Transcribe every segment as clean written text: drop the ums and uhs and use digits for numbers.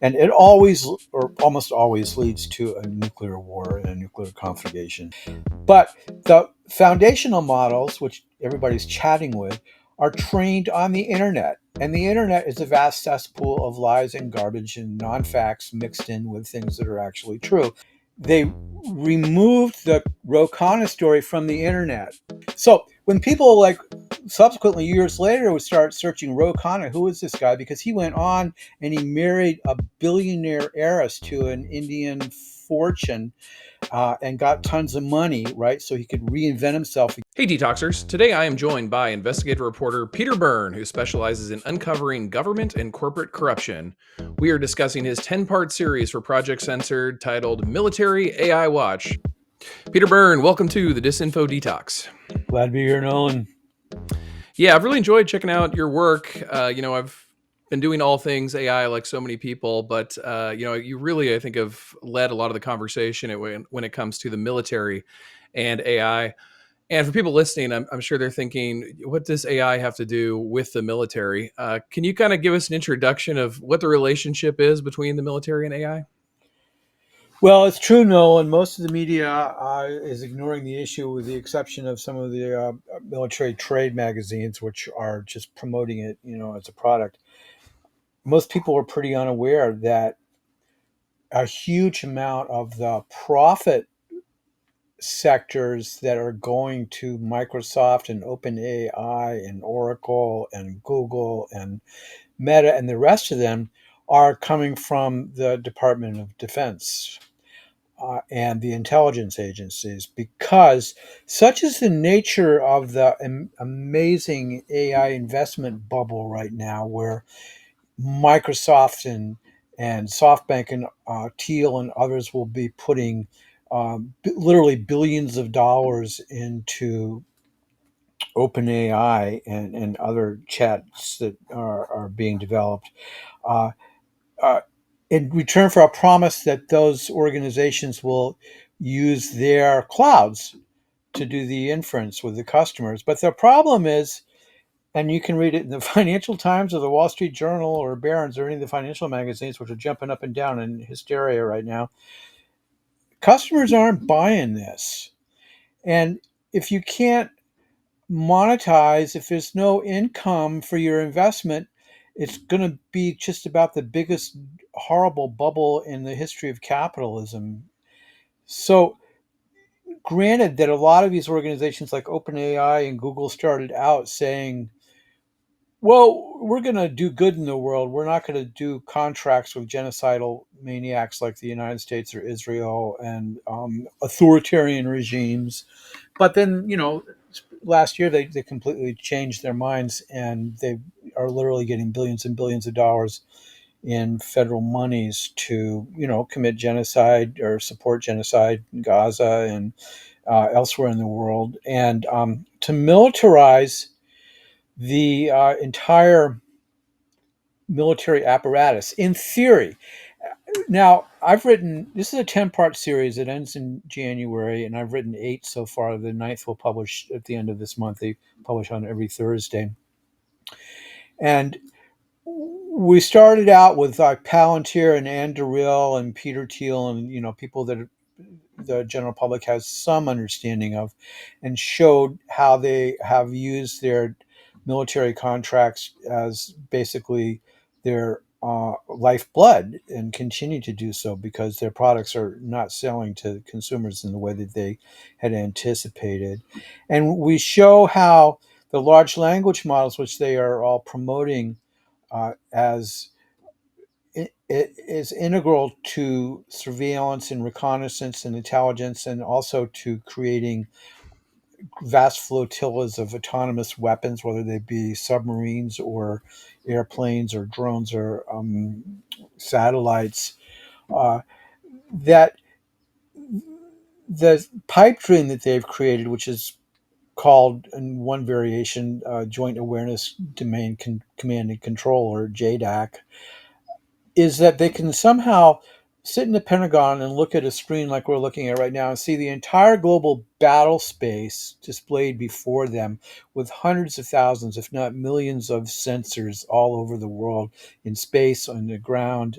And it always, or almost always, leads to a nuclear war and a nuclear conflagration. But the foundational models, which everybody's chatting with, are trained on the internet. And the internet is a vast cesspool of lies and garbage and non facts mixed in with things that are actually true. They removed the Ro Khanna story from the internet. So when people like subsequently years later would start searching Ro Khanna, who is this guy? Because he went on and he married a billionaire heiress to an Indian fortune and got tons of money, right? So he could reinvent himself. Hey Detoxers, today I am joined by investigative reporter Peter Byrne, who specializes in uncovering government and corporate corruption. We are discussing his 10-part series for Project Censored titled Military AI Watch. Peter Byrne, welcome to the Disinfo Detox. Glad to be here, Nolan. Yeah, I've really enjoyed checking out your work. I've been doing all things AI like so many people, but you really, I think, have led a lot of the conversation when it comes to the military and AI. And for people listening, I'm sure they're thinking, what does AI have to do with the military? Can you kind of give us an introduction of what the relationship is between the military and AI? Well, it's true, Nolan. Most of the media is ignoring the issue, with the exception of some of the military trade magazines, which are just promoting it, as a product. Most people are pretty unaware that a huge amount of the profit sectors that are going to Microsoft and OpenAI and Oracle and Google and Meta and the rest of them are coming from the Department of Defense and the intelligence agencies, because such is the nature of the amazing AI investment bubble right now, where Microsoft and SoftBank and Teal and others will be putting literally billions of dollars into OpenAI and other chats that are being developed uh, uh, in return for a promise that those organizations will use their clouds to do the inference with the customers. But the problem is, and you can read it in the Financial Times or the Wall Street Journal or Barron's or any of the financial magazines, which are jumping up and down in hysteria right now, customers aren't buying this. And if you can't monetize, if there's no income for your investment, it's going to be just about the biggest horrible bubble in the history of capitalism. So, granted that a lot of these organizations like OpenAI and Google started out saying, well, we're going to do good in the world. We're not going to do contracts with genocidal maniacs like the United States or Israel and authoritarian regimes. But then, last year they completely changed their minds, and they are literally getting billions and billions of dollars in federal monies to, commit genocide or support genocide in Gaza and elsewhere in the world, and to militarize the entire military apparatus in theory. Now, I've written, this is a 10-part series that ends in January, and I've written 8 so far. The ninth will publish at the end of this month. They publish on every Thursday. And we started out with Palantir and Ann Durrell and Peter Thiel and, people that the general public has some understanding of, and showed how they have used their military contracts as basically their lifeblood, and continue to do so because their products are not selling to consumers in the way that they had anticipated. And we show how the large language models, which they are all promoting as it is integral to surveillance and reconnaissance and intelligence, and also to creating vast flotillas of autonomous weapons, whether they be submarines or airplanes or drones or satellites. Uh, that the pipe dream that they've created, which is called in one variation Joint Awareness Domain Command and Control, or JDAC, is that they can somehow sit in the Pentagon and look at a screen like we're looking at right now and see the entire global battle space displayed before them with hundreds of thousands, if not millions, of sensors all over the world, in space, on the ground,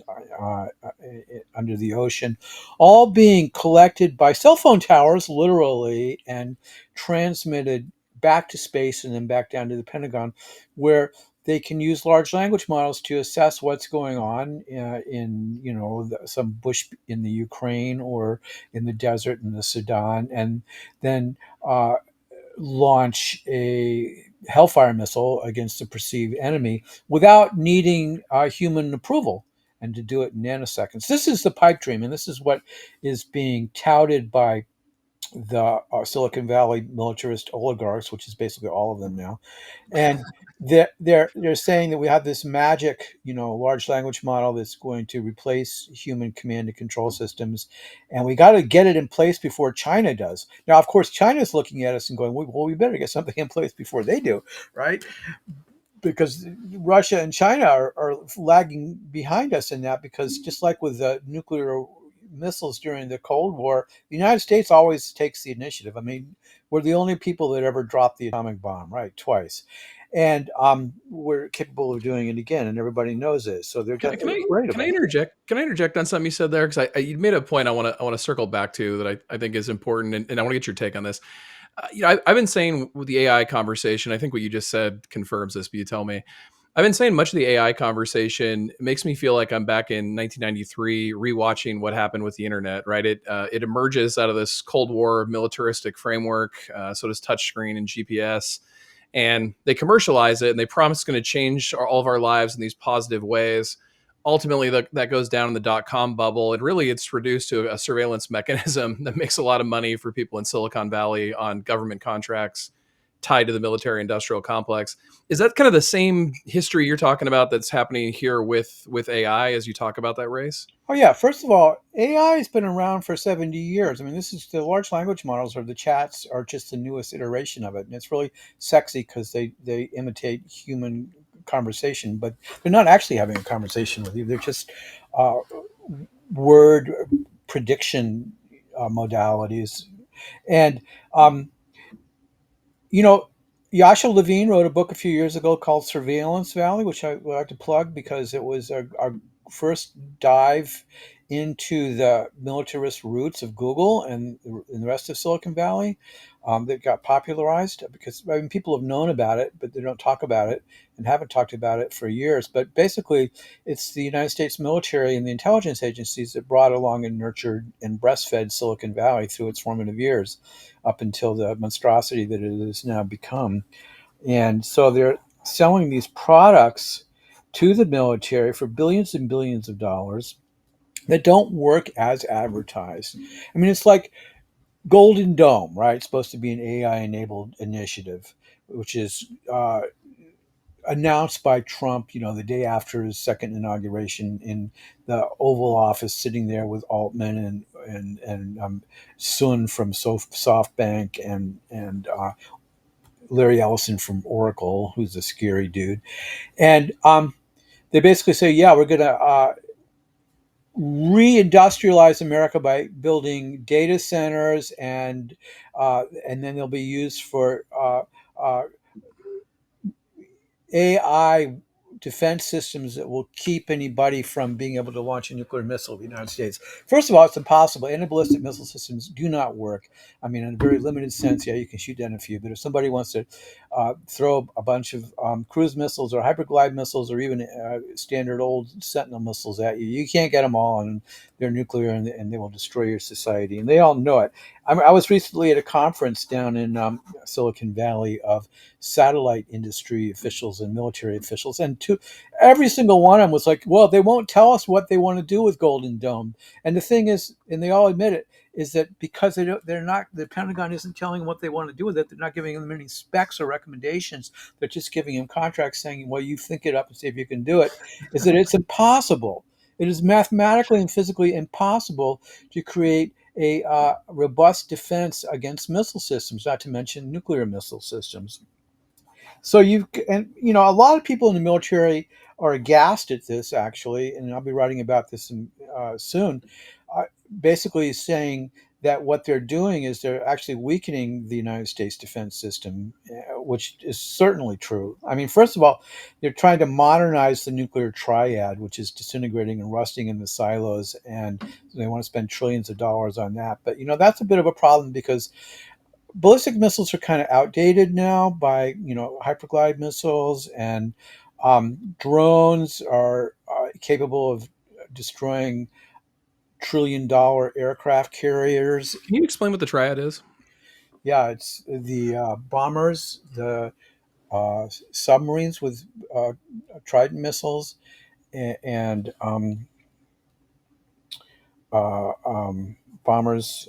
under the ocean, all being collected by cell phone towers, literally, and transmitted back to space and then back down to the Pentagon, where they can use large language models to assess what's going on in some bush in the Ukraine or in the desert in the Sudan, and then uh, launch a Hellfire missile against a perceived enemy without needing human approval, and to do it in nanoseconds. This is the pipe dream, and this is what is being touted by the Silicon Valley militarist oligarchs, which is basically all of them now, and they're saying that we have this magic, large language model that's going to replace human command and control systems, and we got to get it in place before China does. Now, of course, China's looking at us and going, "Well, we better get something in place before they do, right?" Because Russia and China are lagging behind us in that. Because just like with the nuclear missiles during the Cold War, the United States always takes the initiative. I mean, we're the only people that ever dropped the atomic bomb, right? Twice. And we're capable of doing it again, and everybody knows it. So they're Can I just can I afraid of can I us. interject? Can I interject on something you said there? Because you made a point I want to circle back to that I think is important, and I want to get your take on this. I've been saying with the AI conversation, I think what you just said confirms this, but you tell me. I've been saying much of the AI conversation makes me feel like I'm back in 1993 rewatching what happened with the internet, right? It emerges out of this Cold War militaristic framework, so does touchscreen and GPS, and they commercialize it and they promise it's going to change all of our lives in these positive ways. Ultimately, that goes down in the dot-com bubble, and really it's reduced to a surveillance mechanism that makes a lot of money for people in Silicon Valley on government contracts tied to the military industrial complex. Is that kind of the same history you're talking about that's happening here with AI as you talk about that race? Oh yeah, first of all, AI has been around for 70 years. I mean, this is the large language models, or the chats, are just the newest iteration of it. And it's really sexy because they imitate human conversation, but they're not actually having a conversation with you. They're just uh, word prediction modalities. And um, you know, Yasha Levine wrote a book a few years ago called Surveillance Valley, which I would like to plug because it was our first dive into the militarist roots of Google and the rest of Silicon Valley, that got popularized because, I mean, people have known about it, but they don't talk about it and haven't talked about it for years. But basically, it's the United States military and the intelligence agencies that brought along and nurtured and breastfed Silicon Valley through its formative years up until the monstrosity that it has now become. And so they're selling these products to the military for billions and billions of dollars that don't work as advertised. I mean, it's like Golden Dome, right? It's supposed to be an AI enabled initiative, which is announced by Trump, the day after his second inauguration in the Oval Office, sitting there with Altman and Sun from SoftBank and Larry Ellison from Oracle, who's a scary dude. And they basically say, yeah, we're going to reindustrialize America by building data centers, and then they'll be used for uh, AI defense systems that will keep anybody from being able to launch a nuclear missile in the United States. First of all, it's impossible. Anti-ballistic missile systems do not work. I mean, in a very limited sense, yeah, you can shoot down a few, but if somebody wants to throw a bunch of cruise missiles or hyperglide missiles or even standard old Sentinel missiles at you, you can't get them all, and they're nuclear, and they will destroy your society. And they all know it. I was recently at a conference down in Silicon Valley of satellite industry officials and military officials, and every single one of them was like, well, they won't tell us what they want to do with Golden Dome. And the thing is, and they all admit it, is that because they're not, the Pentagon isn't telling them what they want to do with it. They're not giving them any specs or recommendations. They're just giving them contracts saying, well, you think it up and see if you can do it. Is that it's impossible. It is mathematically and physically impossible to create a robust defense against missile systems, not to mention nuclear missile systems. So a lot of people in the military are aghast at this, actually, and I'll be writing about this soon. Uh, Basically, saying that what they're doing is they're actually weakening the United States defense system, which is certainly true. I mean, first of all, they're trying to modernize the nuclear triad, which is disintegrating and rusting in the silos, and they want to spend trillions of dollars on that. But that's a bit of a problem because ballistic missiles are kind of outdated now by hyperglide missiles, and drones are capable of destroying trillion-dollar aircraft carriers. Can you explain what the triad is? Yeah, it's the bombers, the submarines with uh, Trident missiles, and uh, um, bombers,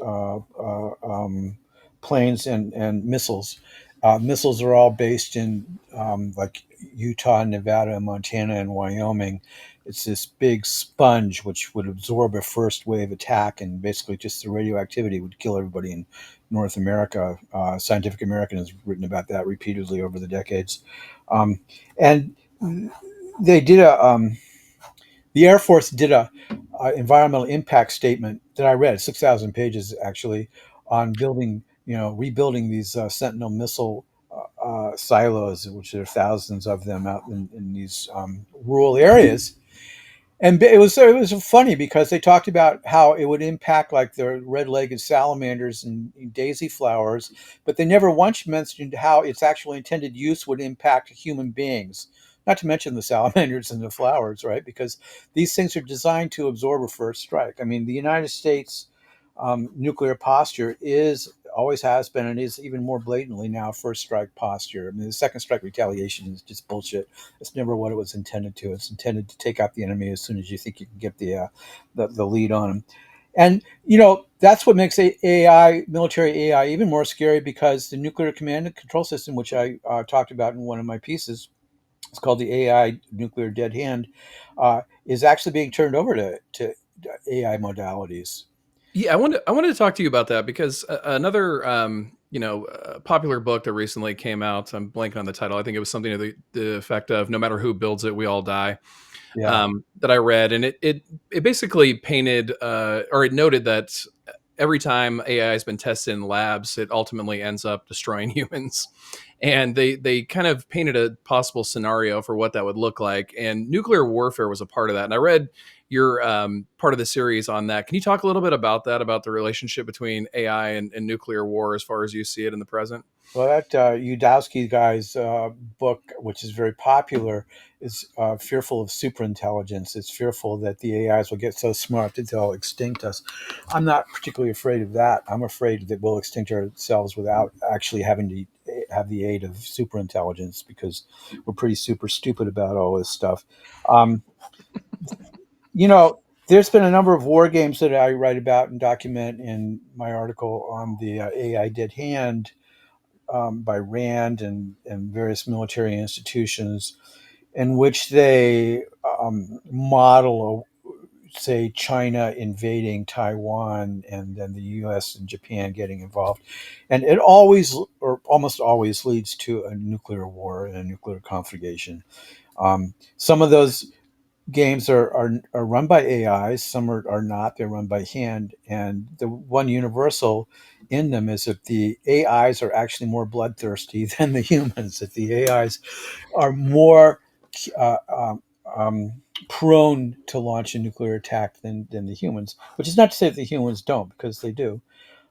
planes, and missiles. Missiles are all based in like Utah, Nevada, Montana, and Wyoming. It's this big sponge which would absorb a first wave attack, and basically just the radioactivity would kill everybody in North America. Scientific American has written about that repeatedly over the decades. And they did the Air Force did a environmental impact statement that I read, 6,000 pages actually, on building, rebuilding these Sentinel missile silos, which there are thousands of them out in these rural areas. And it was funny because they talked about how it would impact like the red-legged salamanders and daisy flowers, but they never once mentioned how its actual intended use would impact human beings. Not to mention the salamanders and the flowers, right? Because these things are designed to absorb a first strike. I mean, the United States nuclear posture is always has been and is even more blatantly now first strike posture. I mean, the second strike retaliation is just bullshit. It's never what it was intended to. It's intended to take out the enemy as soon as you think you can get the lead on them. And that's what makes AI, military AI, even more scary because the nuclear command and control system, which I talked about in one of my pieces, it's called the AI nuclear dead hand, is actually being turned over to AI modalities. Yeah, I wanted to talk to you about that because another popular book that recently came out. I'm blanking on the title. I think it was something to the effect of "No matter who builds it, we all die." Yeah. That I read, and it basically painted or it noted that every time AI has been tested in labs, it ultimately ends up destroying humans. And they kind of painted a possible scenario for what that would look like, and nuclear warfare was a part of that. And I read your part of the series on that. Can you talk a little bit about that, about the relationship between AI and nuclear war as far as you see it in the present? Well, that Udowski guy's book, which is very popular, is fearful of superintelligence. It's fearful that the AIs will get so smart that they'll extinct us. I'm not particularly afraid of that. I'm afraid that we'll extinct ourselves without actually having to have the aid of superintelligence because we're pretty super stupid about all this stuff. Um, you know, there's been a number of war games that I write about and document in my article on the AI dead hand by Rand and various military institutions, in which they model, say, China invading Taiwan and then the US and Japan getting involved. And it always, or almost always, leads to a nuclear war and a nuclear conflagration. Some of those games are run by AIs, some are not, they're run by hand. And the one universal in them is that the AIs are actually more bloodthirsty than the humans, that the AIs are more uh, um, um, prone to launch a nuclear attack than the humans, which is not to say that the humans don't, because they do.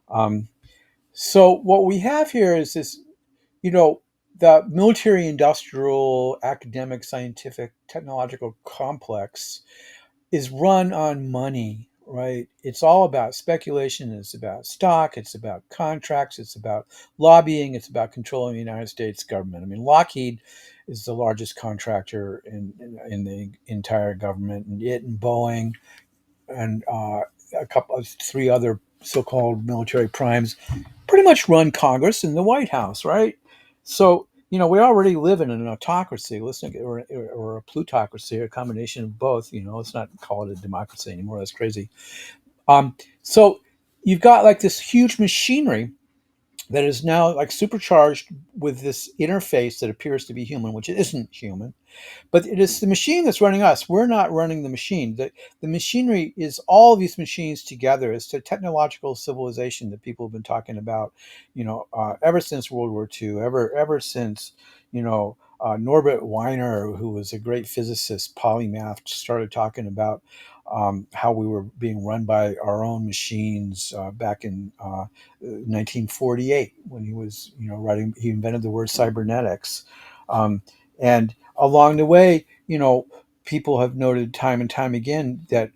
Um, so what we have here is this, you know, the military industrial academic scientific technological complex is run on money, right? It's all about speculation. It's about stock. It's about contracts. It's about lobbying. It's about controlling the United States government. I mean, Lockheed is the largest contractor in the entire government, and it and Boeing and a couple of three other so-called military primes pretty much run Congress and the White House, right? So, we already live in an autocracy, or a plutocracy, a combination of both. Let's not call it a democracy anymore. That's crazy. So you've got like this huge machinery that is now like supercharged with this interface that appears to be human, which isn't human, but it is the machine that's running us. We're not running the machine. The machinery is all of these machines together. It's the technological civilization that people have been talking about, ever since World War II, ever since, Norbert Weiner, who was a great physicist, polymath, started talking about how we were being run by our own machines back in 1948 when he was, writing. He invented the word cybernetics, and along the way, people have noted time and time again that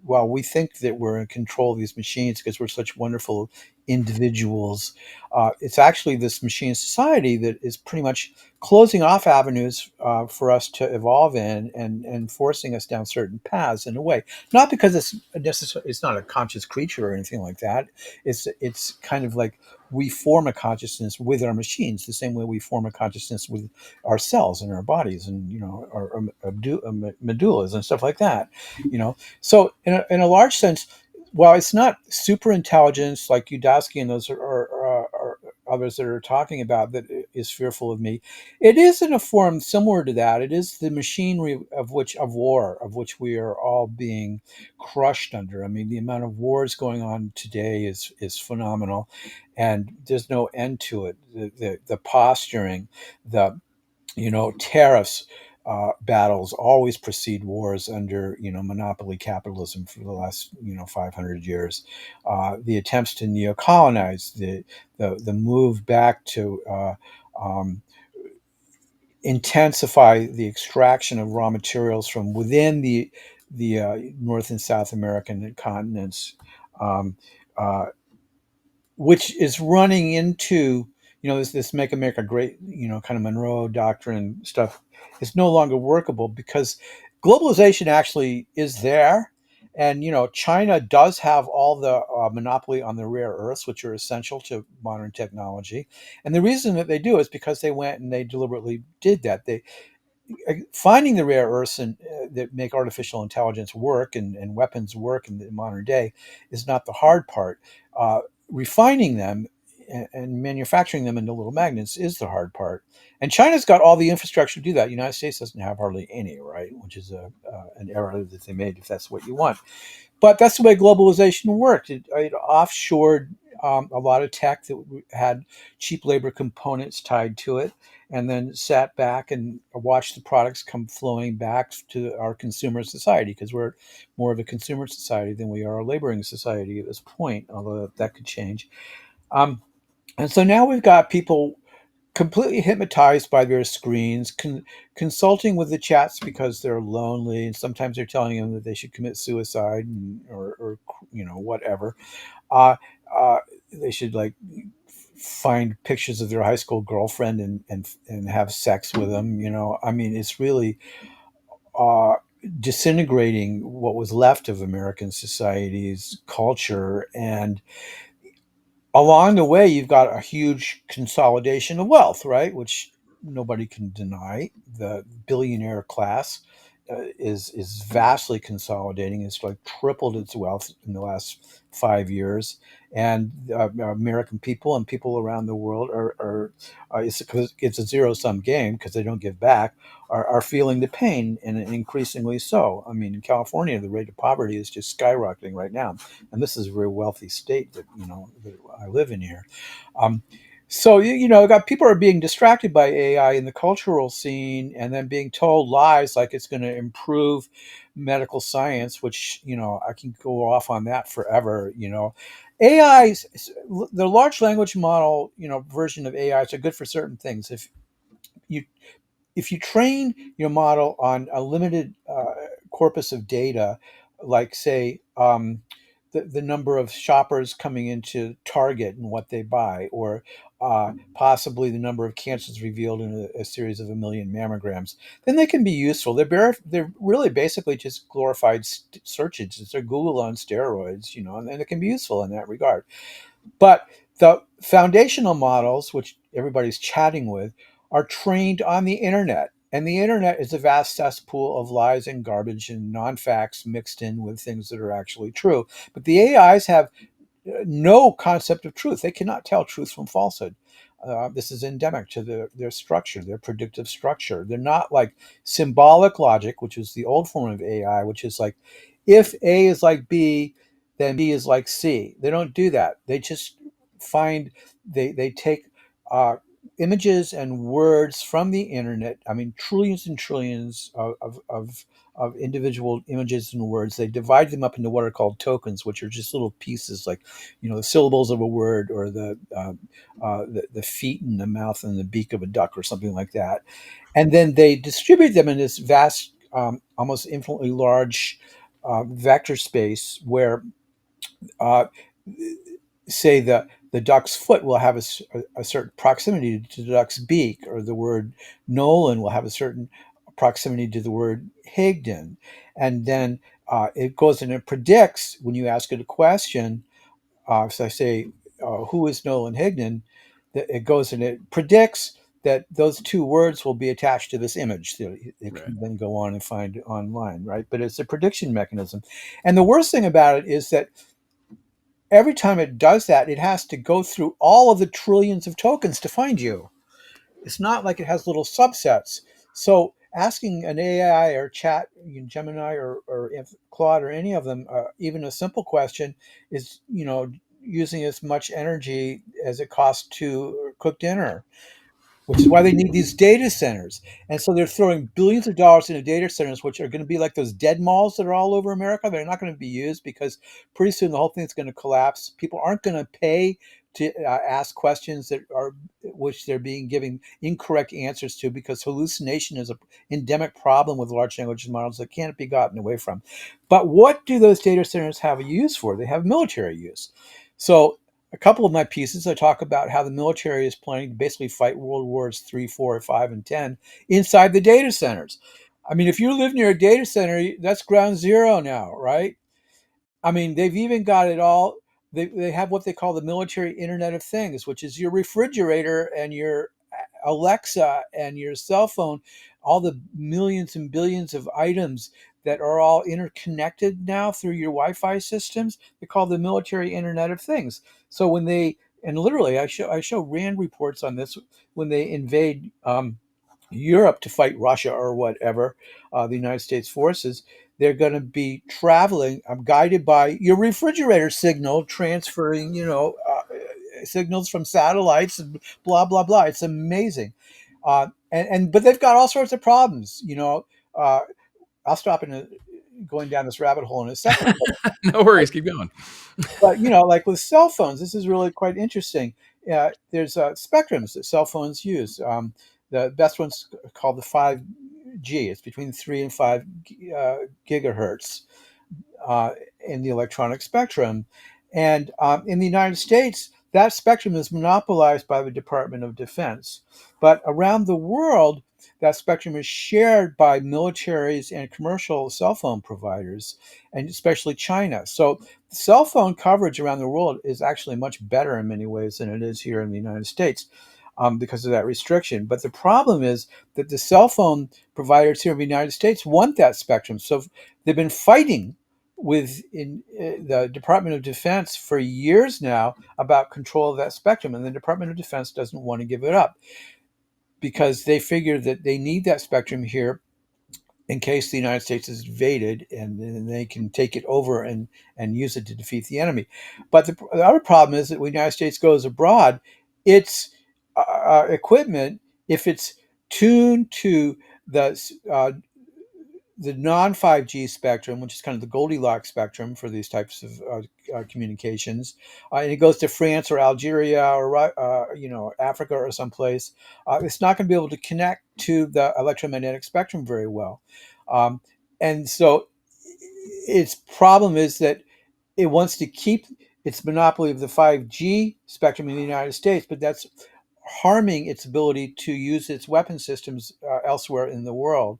while we think that we're in control of these machines because we're such wonderful individuals, it's actually this machine society that is pretty much closing off avenues for us to evolve in and forcing us down certain paths in a way. Not because it's not a conscious creature or anything like that. It's kind of like we form a consciousness with our machines, the same way we form a consciousness with our cells and our bodies and our medullas and stuff like that. So in a large sense, while it's not super intelligence like Udowski and those are others that are talking about that is fearful of me, it is in a form similar to that. It is the machinery of war, of which we are all being crushed under. I mean, the amount of wars going on today is phenomenal, and there's no end to it. The posturing, the tariffs battles always precede wars under monopoly capitalism for the last 500 years. The attempts to neocolonize, the move back to um, intensify the extraction of raw materials from within the North and South American continents. Um, uh, which is running into this make America great kind of Monroe doctrine stuff is no longer workable because globalization actually is there, and China does have all the monopoly on the rare earths, which are essential to modern technology. And the reason that they do is because they went and they deliberately did that. They finding the rare earths that make artificial intelligence work and weapons work in the modern day is not the hard part. Refining them and manufacturing them into little magnets is the hard part. And China's got all the infrastructure to do that. The United States doesn't have hardly any, right? Which is an error that they made if that's what you want. But that's the way globalization worked. It offshored a lot of tech that had cheap labor components tied to it, and then sat back and watched the products come flowing back to our consumer society because we're more of a consumer society than we are a laboring society at this point, although that could change. Um, and so now we've got people completely hypnotized by their screens, consulting with the chats because they're lonely, and sometimes they're telling them that they should commit suicide or whatever. Uh, uh, they should like find pictures of their high school girlfriend and have sex with them. I mean, it's really uh, disintegrating what was left of American society's culture. And along the way, you've got a huge consolidation of wealth, right? Which nobody can deny. The billionaire class is vastly consolidating. It's like tripled its wealth in the last 5 years, and American people and people around the world it's a zero sum game because they don't give back. Are feeling the pain, and increasingly so. I mean, in California, the rate of poverty is just skyrocketing right now, and this is a very wealthy state that I live in here. Um, so got people are being distracted by AI in the cultural scene, and then being told lies like it's going to improve medical science, which I can go off on that forever. AI's the large language model version of AIs are good for certain things. You if you train your model on a limited corpus of data, like say the number of shoppers coming into Target and what they buy, or possibly the number of cancers revealed in a series of 1 million mammograms, then they can be useful. They're really basically just glorified search engines. They're Google on steroids, and it can be useful in that regard. But the foundational models, which everybody's chatting with, are trained on the internet. And the internet is a vast cesspool of lies and garbage and non facts mixed in with things that are actually true. But the AIs have no concept of truth. They cannot tell truth from falsehood. This is endemic to their structure, their predictive structure. They're not like symbolic logic, which is the old form of AI, which is like, if A is like B, then B is like C. They don't do that. They just find they take uh, images and words from the internet. I mean, trillions and trillions of individual images and words. They divide them up into what are called tokens, which are just little pieces, like, the syllables of a word, or the feet and the mouth and the beak of a duck or something like that. And then they distribute them in this vast, almost infinitely large vector space where, uh, say, the duck's foot will have a certain proximity to the duck's beak, or the word Nolan will have a certain proximity to the word Higdon. And then it goes and it predicts when you ask it a question. So I say, who is Nolan Higdon? That it goes and it predicts that those two words will be attached to this image that it Right. can then go on and find online, right? But it's a prediction mechanism. And the worst thing about it is that every time it does that, it has to go through all of the trillions of tokens to find you. It's not like it has little subsets. So asking an AI or chat, Gemini or if Claude or any of them, even a simple question, is, using as much energy as it costs to cook dinner, which is why they need these data centers. And so they're throwing billions of dollars into data centers, which are going to be like those dead malls that are all over America. They're not going to be used because pretty soon the whole thing's going to collapse. People aren't going to pay to ask questions that are which they're being given incorrect answers to, because hallucination is an endemic problem with large language models that can't be gotten away from. But what do those data centers have a use for? They have military use. So a couple of my pieces, I talk about how the military is planning to basically fight World Wars 3, 4, 5, and 10 inside the data centers. I mean, if you live near a data center, that's ground zero now, right? I mean, they've even got it all. They have what they call the military Internet of Things, which is your refrigerator and your Alexa and your cell phone, all the millions and billions of items that are all interconnected now through your Wi-Fi systems. They call the military Internet of Things. So when they, and literally, I show Rand reports on this, when they invade Europe to fight Russia or whatever, the United States forces, they're going to be traveling, guided by your refrigerator signal, transferring, signals from satellites and blah blah blah. It's amazing, and but they've got all sorts of problems. Uh, I'll stop going down this rabbit hole in a second. No worries. Keep going. But like with cell phones, this is really quite interesting. There's spectrums that cell phones use. The best one's called the 5G. It's between 3 and 5 gigahertz uh, in the electronic spectrum. And in the United States, that spectrum is monopolized by the Department of Defense. But around the world, that spectrum is shared by militaries and commercial cell phone providers, and especially China. So cell phone coverage around the world is actually much better in many ways than it is here in the United States, because of that restriction. But the problem is that the cell phone providers here in the United States want that spectrum. So they've been fighting with the Department of Defense for years now about control of that spectrum, and the Department of Defense doesn't want to give it up because they figure that they need that spectrum here in case the United States is invaded, and then they can take it over and use it to defeat the enemy. But the other problem is that when the United States goes abroad, its equipment, if it's tuned to the the non 5G spectrum, which is kind of the Goldilocks spectrum for these types of communications, and it goes to France or Algeria or Africa or someplace, it's not going to be able to connect to the electromagnetic spectrum very well, um, and so its problem is that it wants to keep its monopoly of the 5G spectrum in the United States, but that's harming its ability to use its weapon systems elsewhere in the world.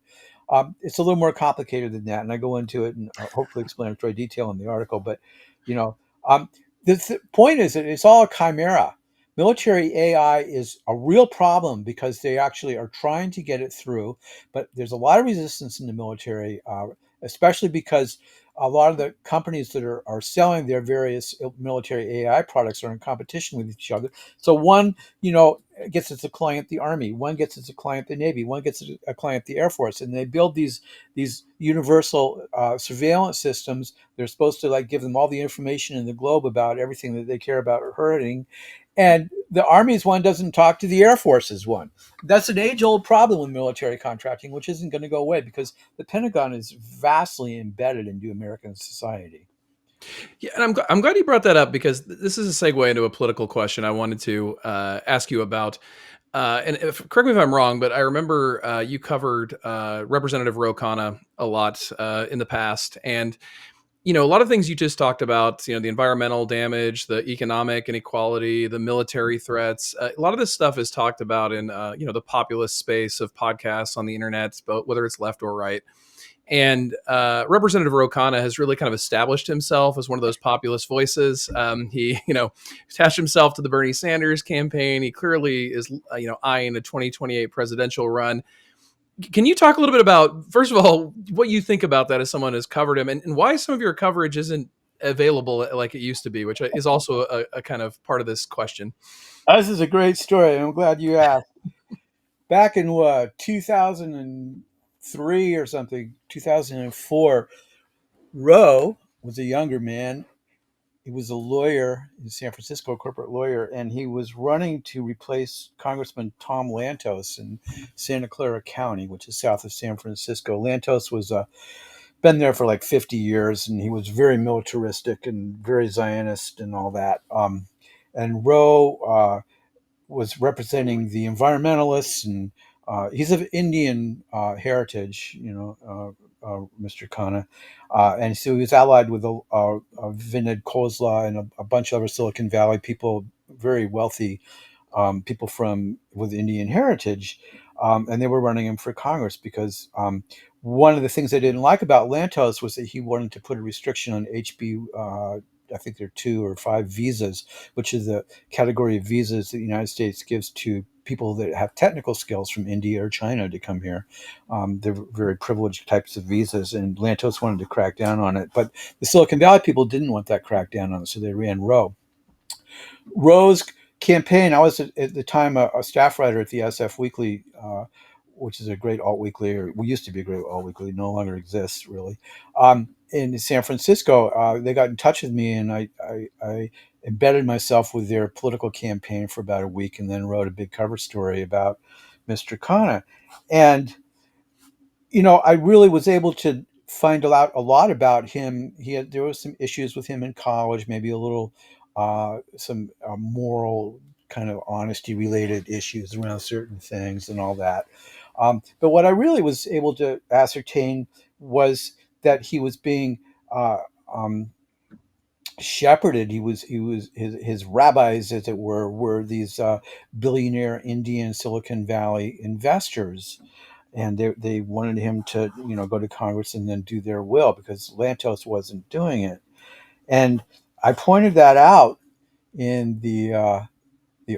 It's a little more complicated than that, and I go into it in hopefully explanatory detail in the article. But you know, um, the point is that it's all a chimera. Military AI is a real problem because they actually are trying to get it through, but there's a lot of resistance in the military. especially because a lot of the companies that are selling their various military AI products are in competition with each other. So one, gets as a client the Army, one gets as a client the Navy, one gets as a client the Air Force, and they build these universal surveillance systems. They're supposed to like give them all the information in the globe about everything that they care about or hurting. And the Army's one doesn't talk to the Air Force's one. That's an age-old problem with military contracting, which isn't going to go away because the Pentagon is vastly embedded into American society. Yeah, and I'm glad you brought that up because this is a segue into a political question I wanted to ask you about. And correct me if I'm wrong, but I remember you covered Representative Ro Khanna a lot in the past, and a lot of things you just talked about. The environmental damage, the economic inequality, the military threats. A lot of this stuff is talked about in the populist space of podcasts on the internet, but whether it's left or right. And Representative Ro Khanna has really kind of established himself as one of those populist voices. He, attached himself to the Bernie Sanders campaign. He clearly is, eyeing a 2028 presidential run. Can you talk a little bit about, first of all, what you think about that as someone who's covered him, and why some of your coverage isn't available like it used to be, which is also a kind of part of this question. This is a great story. I'm glad you asked. Back in what, 2003 or something, 2004, Roe was a younger man. He was a lawyer in San Francisco, a corporate lawyer, and he was running to replace Congressman Tom Lantos in Santa Clara County, which is south of San Francisco. Lantos was been there for like 50 years, and he was very militaristic and very Zionist and all that. And Roe was representing the environmentalists, and he's of Indian heritage, Mr. Khanna. And so he was allied with Vinod Khosla and a bunch of other Silicon Valley people, very wealthy people with Indian heritage, and they were running him for Congress because one of the things I didn't like about Lantos was that he wanted to put a restriction on HB. I think there are 2 or 5 visas, which is the category of visas that the United States gives to people that have technical skills from India or China to come here. They're very privileged types of visas, and Lantos wanted to crack down on it. But the Silicon Valley people didn't want that crackdown on it, so they ran Roe. Roe's campaign, I was at the time a staff writer at the SF Weekly, which is a great alt weekly, or we used to be a great alt weekly, no longer exists really. In San Francisco, they got in touch with me, and I embedded myself with their political campaign for about a week, and then wrote a big cover story about Mr. Khanna. And I really was able to find out a lot about him. There was some issues with him in college, maybe a little some moral kind of honesty related issues around certain things and all that. But what I really was able to ascertain was that he was being uh, um, shepherded. His rabbis, as it were these billionaire Indian Silicon Valley investors, and they wanted him to go to Congress and then do their will because Lantos wasn't doing it. And I pointed that out in the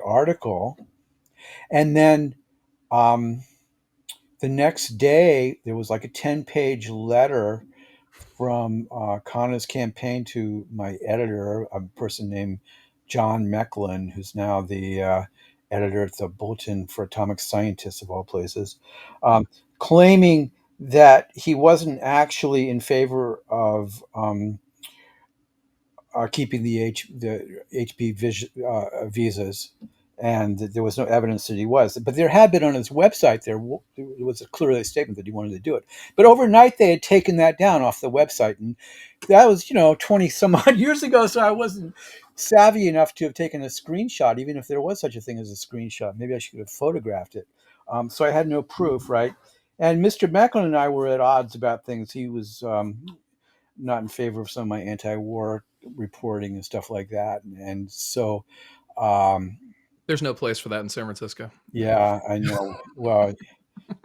article, and then um, the next day there was like a 10-page letter from Khanna's campaign to my editor, a person named John Mecklin, who's now the editor at the Bulletin for Atomic Scientists, of all places, um, claiming that he wasn't actually in favor of keeping the HB visas, and there was no evidence that he was. But there had been on his website there was a clear statement that he wanted to do it. But overnight they had taken that down off the website, and that was 20 some odd years ago. So I wasn't savvy enough to have taken a screenshot, even if there was such a thing as a screenshot. Maybe I should have photographed it. So I had no proof, right? And Mr. Macklin and I were at odds about things. He was not in favor of some of my anti-war reporting and stuff like that. And so, um, There's no place for that in San Francisco. yeah, I know. Well,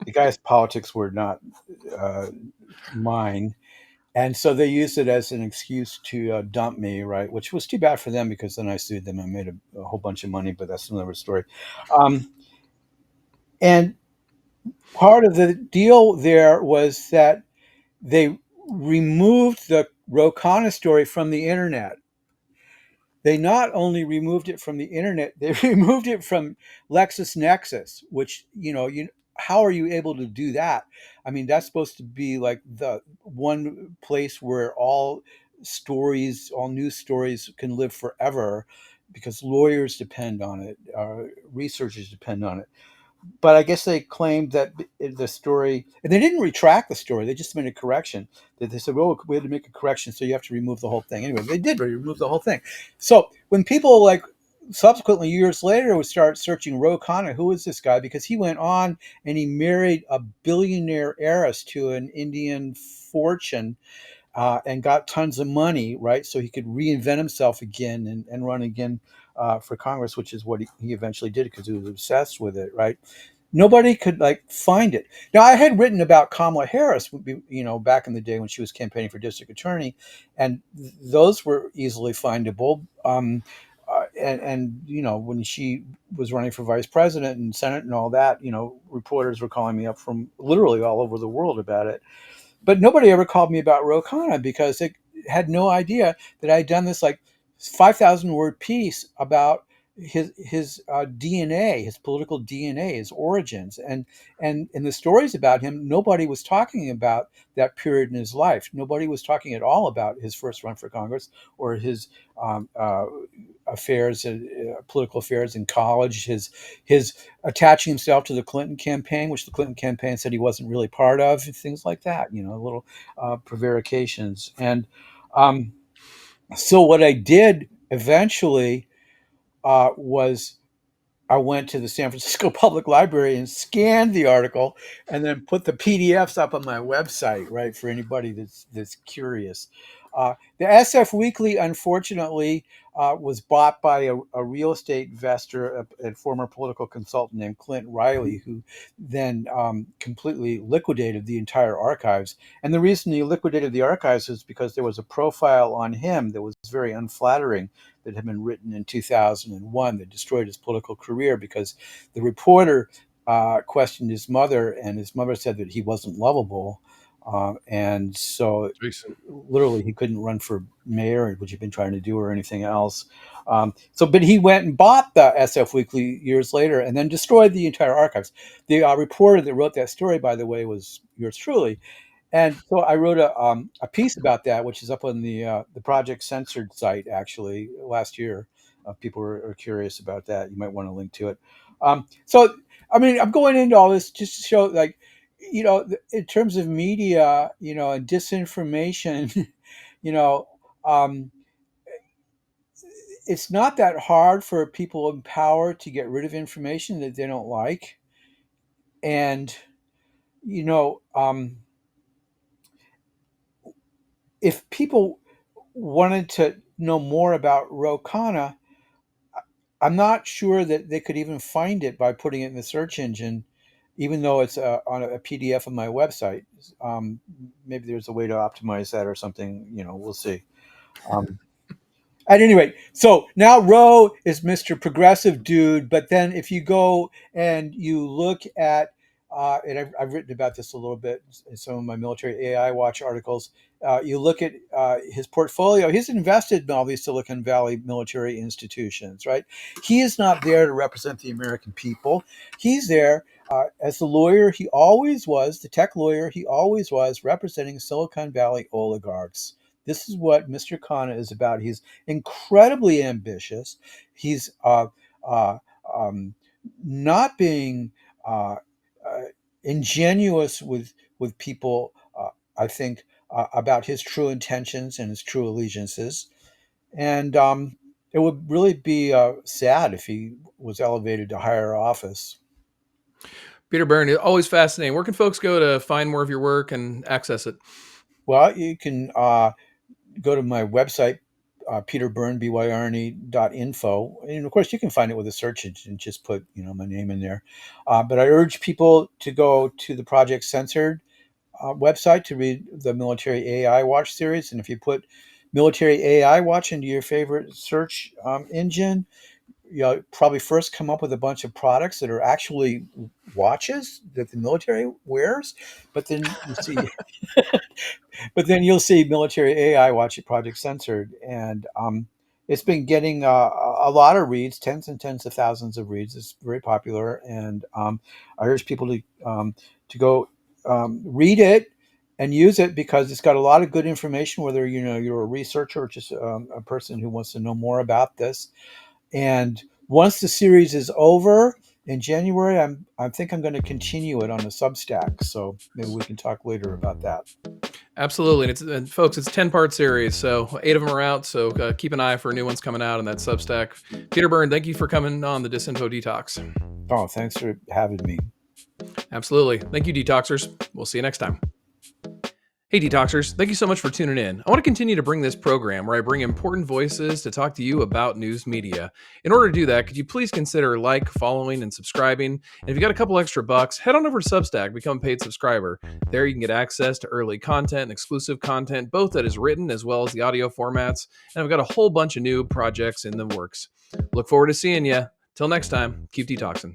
the guy's politics were not uh, mine. And so they used it as an excuse to dump me, right? Which was too bad for them because then I sued them and made a whole bunch of money, but that's another story. Um, and part of the deal there was that they removed the Ro Khanna story from the internet. They not only removed it from the internet, they removed it from LexisNexis, which, how are you able to do that? I mean, that's supposed to be like the one place where all news stories can live forever because lawyers depend on it, researchers depend on it. But I guess they claimed that the story, and they didn't retract the story. They just made a correction. That they said, "Oh, we had to make a correction, so you have to remove the whole thing." Anyway, they did remove the whole thing. So when people like subsequently years later would start searching Ro Khanna, who is this guy? Because he went on and he married a billionaire heiress to an Indian fortune, and got tons of money, right? So he could reinvent himself again and run again for Congress, which is what he eventually did because he was obsessed with it, right? Nobody could like find it. Now, I had written about Kamala Harris, back in the day when she was campaigning for district attorney, and those were easily findable. And when she was running for vice president and Senate and all that, reporters were calling me up from literally all over the world about it. But nobody ever called me about Ro Khanna because they had no idea that I had done this like 5,000 word piece about his DNA, his political DNA, his origins, and in the stories about him, nobody was talking about that period in his life. Nobody was talking at all about his first run for Congress or his um, uh, affairs, political affairs in college, his attaching himself to the Clinton campaign, which the Clinton campaign said he wasn't really part of, things like that, little prevarications. And um, so what I did eventually was I went to the San Francisco Public Library and scanned the article and then put the PDFs up on my website, right, for anybody that's curious. The SF Weekly, unfortunately, was bought by a real estate investor, a former political consultant named Clint Riley, who then completely liquidated the entire archives. And the reason he liquidated the archives is because there was a profile on him that was very unflattering that had been written in 2001 that destroyed his political career because the reporter questioned his mother, and his mother said that he wasn't lovable. And so, Jeez. literally, he couldn't run for mayor, which he'd been trying to do, or anything else. But he went and bought the SF Weekly years later and then destroyed the entire archives. The reporter that wrote that story, by the way, was yours truly. And so I wrote a piece about that, which is up on the Project Censored site actually last year. People are curious about that. You might want to link to it. So I mean, I'm going into all this just to show, like, in terms of media, and disinformation, you know, um, it's not that hard for people in power to get rid of information that they don't like, and you know. If people wanted to know more about Ro Khanna, I'm not sure that they could even find it by putting it in the search engine, even though it's on a PDF on my website. Um, Maybe there's a way to optimize that or something. We'll see. Um, At any rate, so now Roe is Mr. Progressive Dude, but then if you go and you look at, and I've written about this a little bit in some of my military AI watch articles, you look at his portfolio, he's invested in all these Silicon Valley military institutions, right? He is not there to represent the American people. He's there as the lawyer he always was, the tech lawyer he always was, representing Silicon Valley oligarchs. This is what Mr. Khanna is about. He's incredibly ambitious. He's uh, um, not being uh, uh, ingenuous with people. I think about his true intentions and his true allegiances, and it would really be sad if he was elevated to higher office. Peter Byrne, always fascinating. Where can folks go to find more of your work and access it? Well, you can go to my website, peterbyrne.info. And of course, you can find it with a search engine. Just put, my name in there. But I urge people to go to the Project Censored website to read the Military AI Watch series. And if you put Military AI Watch into your favorite search engine, probably first come up with a bunch of products that are actually watches that the military wears, but then you see, but then you'll see military AI watch at Project Censored, and it's been getting a lot of reads, tens and tens of thousands of reads. It's very popular, and I urge people to go read it and use it because it's got a lot of good information. Whether you're a researcher or just a person who wants to know more about this, and once the series is over in January, I think I'm going to continue it on a Substack. So maybe we can talk later about that. Absolutely. And folks, it's 10-part series. So 8 of them are out. So keep an eye for new ones coming out in that Substack. Peter Byrne, thank you for coming on the Disinfo Detox. Oh, thanks for having me. Absolutely. Thank you, Detoxers. We'll see you next time. Hey, Detoxers, thank you so much for tuning in. I want to continue to bring this program where I bring important voices to talk to you about news media. In order to do that, could you please consider following, and subscribing? And if you got a couple extra bucks, head on over to Substack, become a paid subscriber. There you can get access to early content and exclusive content, both that is written as well as the audio formats. And I've got a whole bunch of new projects in the works. Look forward to seeing you. Till next time, keep detoxing.